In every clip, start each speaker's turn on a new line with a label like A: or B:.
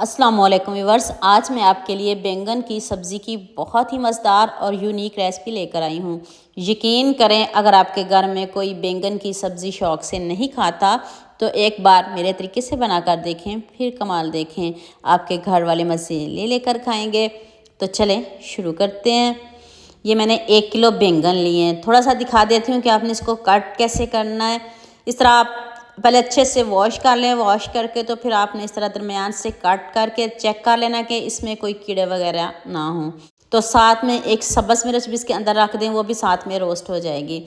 A: अस्सलाम वालेकुम व्यूअर्स। आज मैं आपके लिए बैंगन की सब्ज़ी की बहुत ही मज़ेदार और यूनिक रेसिपी लेकर आई हूँ। यकीन करें, अगर आपके घर में कोई बैंगन की सब्ज़ी शौक़ से नहीं खाता तो एक बार मेरे तरीके से बनाकर देखें, फिर कमाल देखें। आपके घर वाले मज़े ले लेकर खाएँगे। तो चलें शुरू करते हैं। ये मैंने 1 किलो बैंगन लिए हैं। थोड़ा सा दिखा देती हूँ कि आपने इसको कट कैसे करना है। इस तरह आप पहले अच्छे से वॉश कर लें। वॉश करके तो फिर आपने इस तरह दरमियान से कट करके चेक कर लेना कि इसमें कोई कीड़े वगैरह ना हों। तो साथ में एक सब्ज़ मिर्च भी इसके अंदर रख दें, वो भी साथ में रोस्ट हो जाएगी।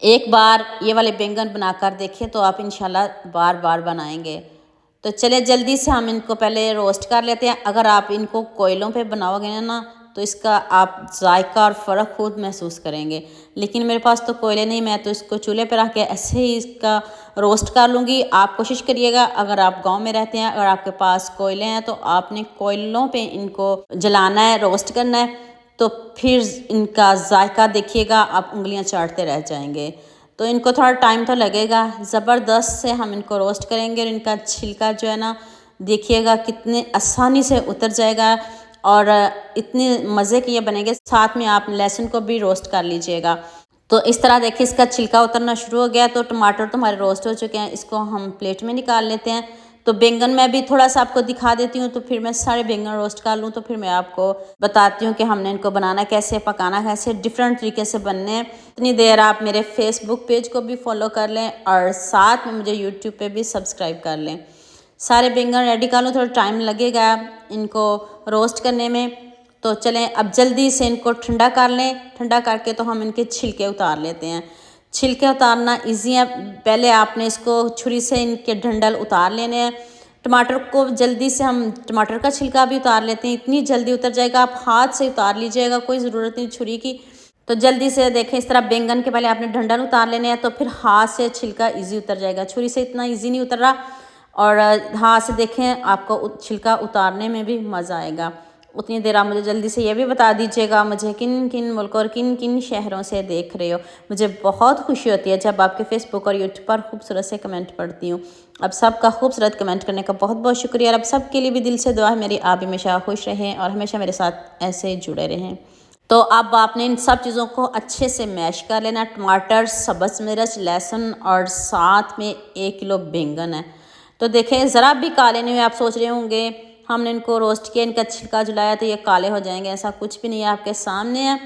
A: एक बार ये वाले बैंगन बनाकर देखें तो आप इंशाल्लाह बार बार बनाएंगे। तो चलिए जल्दी से हम इनको पहले रोस्ट कर लेते हैं। अगर आप इनको कोयलों पे बनाओगे ना तो इसका आप जायका और फ़र्क खुद महसूस करेंगे। लेकिन मेरे पास तो कोयले नहीं, मैं तो इसको चूल्हे पर रख के ऐसे ही इसका रोस्ट कर लूँगी। आप कोशिश करिएगा, अगर आप गांव में रहते हैं, अगर आपके पास कोयले हैं तो आपने कोयलों पे इनको जलाना है, रोस्ट करना है। तो फिर इनका जायका देखिएगा, आप उंगलियां चाटते रह जाएंगे। तो इनको थोड़ा टाइम तो लगेगा। ज़बरदस्त से हम इनको रोस्ट करेंगे और इनका छिलका जो है ना, देखिएगा कितने आसानी से उतर जाएगा और इतने मज़े के ये बनेंगे। साथ में आप लहसुन को भी रोस्ट कर लीजिएगा। तो इस तरह देखिए इसका छिलका उतरना शुरू हो गया। तो टमाटर तो हमारे रोस्ट हो चुके हैं, इसको हम प्लेट में निकाल लेते हैं। तो बैंगन मैं भी थोड़ा सा आपको दिखा देती हूँ। तो फिर मैं सारे बैंगन रोस्ट कर लूँ तो फिर मैं आपको बताती हूँ कि हमने इनको बनाना कैसे, पकाना कैसे, डिफरेंट तरीके से बनने हैं। इतनी देर आप मेरे फेसबुक पेज को भी फॉलो कर लें और साथ में मुझे यूट्यूब पे भी सब्सक्राइब कर लें। सारे बैंगन रेडी कर लूँ, थोड़ा टाइम लगेगा इनको रोस्ट करने में। तो चलें अब जल्दी से इनको ठंडा कर लें। ठंडा करके तो हम इनके छिलके उतार लेते हैं। छिलके उतारना इजी है। पहले आपने इसको छुरी से इनके डंडल उतार लेने हैं। टमाटर को जल्दी से हम टमाटर का छिलका भी उतार लेते हैं, इतनी जल्दी उतर जाएगा। आप हाथ से उतार लीजिएगा, कोई ज़रूरत नहीं छुरी की। तो जल्दी से देखें, इस तरह बैंगन के पहले आपने डंडल उतार लेने हैं, तो फिर हाथ से छिलका ईजी उतर जाएगा। छुरी से इतना ईजी नहीं उतर रहा। और हाथ से देखें, आपको छिलका उतारने में भी मज़ा आएगा। उतनी देर आप मुझे जल्दी से ये भी बता दीजिएगा मुझे किन किन मुल्क और किन किन शहरों से देख रहे हो। मुझे बहुत खुशी होती है जब आपके फेसबुक और यूट्यूब पर खूबसूरत से कमेंट पढ़ती हूँ। अब सबका खूबसूरत कमेंट करने का बहुत बहुत शुक्रिया। और अब सबके लिए भी दिल से दुआ है मेरी, आप हमेशा खुश रहें और हमेशा मेरे साथ ऐसे जुड़े रहें। तो अब आपने इन सब चीज़ों को अच्छे से मैश कर लेना। टमाटर, सब्ज़ मिर्च, लहसुन और साथ में 1 किलो बैंगन है। तो देखें, ज़रा भी काले नहीं हुए। आप सोच रहे होंगे हमने इनको रोस्ट किया, इनका छिलका जलाया तो ये काले हो जाएंगे, ऐसा कुछ भी नहीं है, आपके सामने है।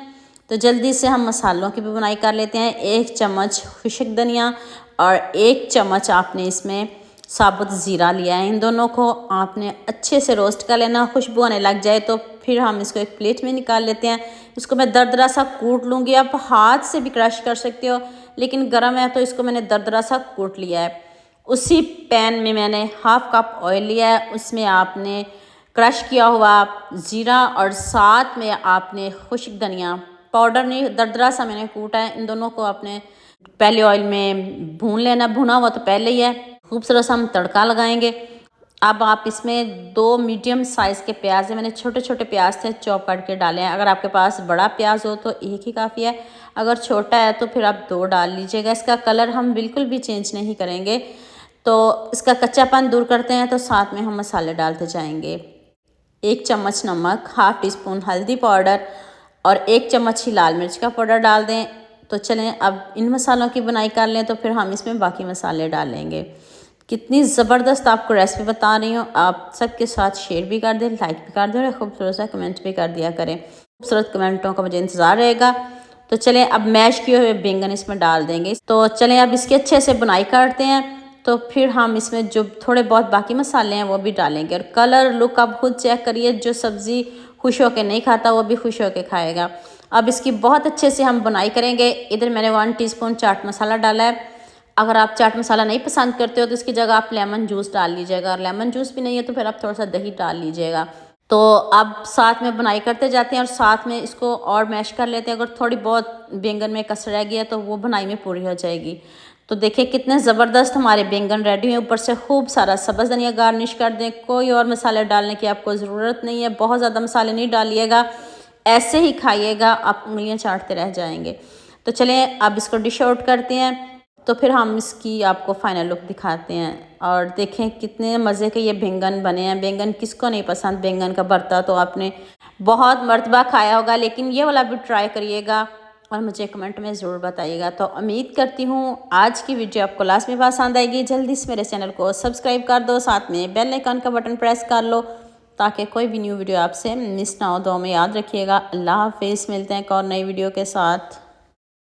A: तो जल्दी से हम मसालों की भी बुनाई कर लेते हैं। 1 चम्मच खुश्क धनिया और 1 चम्मच आपने इसमें साबुत ज़ीरा लिया है। इन दोनों को आपने अच्छे से रोस्ट कर लेना। खुशबू आने लग जाए तो फिर हम इसको एक प्लेट में निकाल लेते हैं। इसको मैं दरदरा सा कूट लूँगी। आप हाथ से भी क्रश कर सकते हो, लेकिन गर्म है तो इसको मैंने दरदरा सा कूट लिया है। उसी पैन में मैंने हाफ कप ऑयल लिया है, उसमें आपने क्रश किया हुआ ज़ीरा और साथ में आपने खुश्क धनिया पाउडर नहीं, दरदरा सा मैंने कूटा है। इन दोनों को आपने पहले ऑयल में भून लेना। भुना हुआ तो पहले ही है। खूबसूरत सा हम तड़का लगाएंगे। अब आप इसमें 2 मीडियम साइज़ के प्याज है, मैंने छोटे छोटे प्याज से चॉप करके डाले हैं। अगर आपके पास बड़ा प्याज हो तो 1 ही काफ़ी है, अगर छोटा है तो फिर आप 2 डाल लीजिएगा। इसका कलर हम बिल्कुल भी चेंज नहीं करेंगे। तो इसका कच्चापन दूर करते हैं तो साथ में हम मसाले डालते जाएंगे। 1 चम्मच नमक, हाफ़ टी स्पून हल्दी पाउडर और 1 चम्मच ही लाल मिर्च का पाउडर डाल दें। तो चलें अब इन मसालों की बुनाई कर लें, तो फिर हम इसमें बाकी मसाले डालेंगे। कितनी ज़बरदस्त आपको रेसिपी बता रही हूँ। आप सबके साथ शेयर भी कर दें, लाइक भी कर दें और खूबसूरत सा कमेंट भी कर दिया करें। खूबसूरत कमेंटों का मुझे इंतज़ार रहेगा। तो चलें अब मैश किए हुए बैंगन इसमें डाल देंगे। तो चलें अब इसकी अच्छे से बुनाई करते हैं। तो फिर हम इसमें जो थोड़े बहुत बाकी मसाले हैं वो भी डालेंगे। और कलर लुक आप खुद चेक करिए, जो सब्ज़ी खुश होकर नहीं खाता वो भी खुश होकर खाएगा। अब इसकी बहुत अच्छे से हम बुनाई करेंगे। इधर मैंने 1 टीस्पून चाट मसाला डाला है। अगर आप चाट मसाला नहीं पसंद करते हो तो इसकी जगह आप लेमन जूस डाल लीजिएगा। और लेमन जूस भी नहीं है तो फिर आप थोड़ा सा दही डाल लीजिएगा। तो अब साथ में बुनाई करते जाते हैं और साथ में इसको और मैश कर लेते हैं। अगर थोड़ी बहुत बैंगन में कसर रह गया तो वो बुनाई में पूरी हो जाएगी। तो देखिए कितने ज़बरदस्त हमारे बैंगन रेडी हैं। ऊपर से खूब सारा सब्ज़ धनिया गार्निश कर दें। कोई और मसाले डालने की आपको ज़रूरत नहीं है। बहुत ज़्यादा मसाले नहीं डालिएगा, ऐसे ही खाइएगा, आप उंगलियां चाटते रह जाएंगे। तो चलें अब इसको डिश आउट करते हैं। तो फिर हम इसकी आपको फाइनल लुक दिखाते हैं। और देखें कितने मज़े के ये बैंगन बने हैं। बैंगन किसको नहीं पसंद, बैंगन का भरता तो आपने बहुत मर्तबा खाया होगा, लेकिन ये वाला भी ट्राई करिएगा और मुझे कमेंट में ज़रूर बताइएगा। तो उम्मीद करती हूँ आज की वीडियो आपको लास्ट में पसंद आएगी। जल्दी से मेरे चैनल को सब्सक्राइब कर दो, साथ में बेल आइकन का बटन प्रेस कर लो ताकि कोई भी न्यू वीडियो आपसे मिस ना हो। तो हमें याद रखिएगा। अल्लाह हाफिज़, मिलते हैं एक और नई वीडियो के साथ।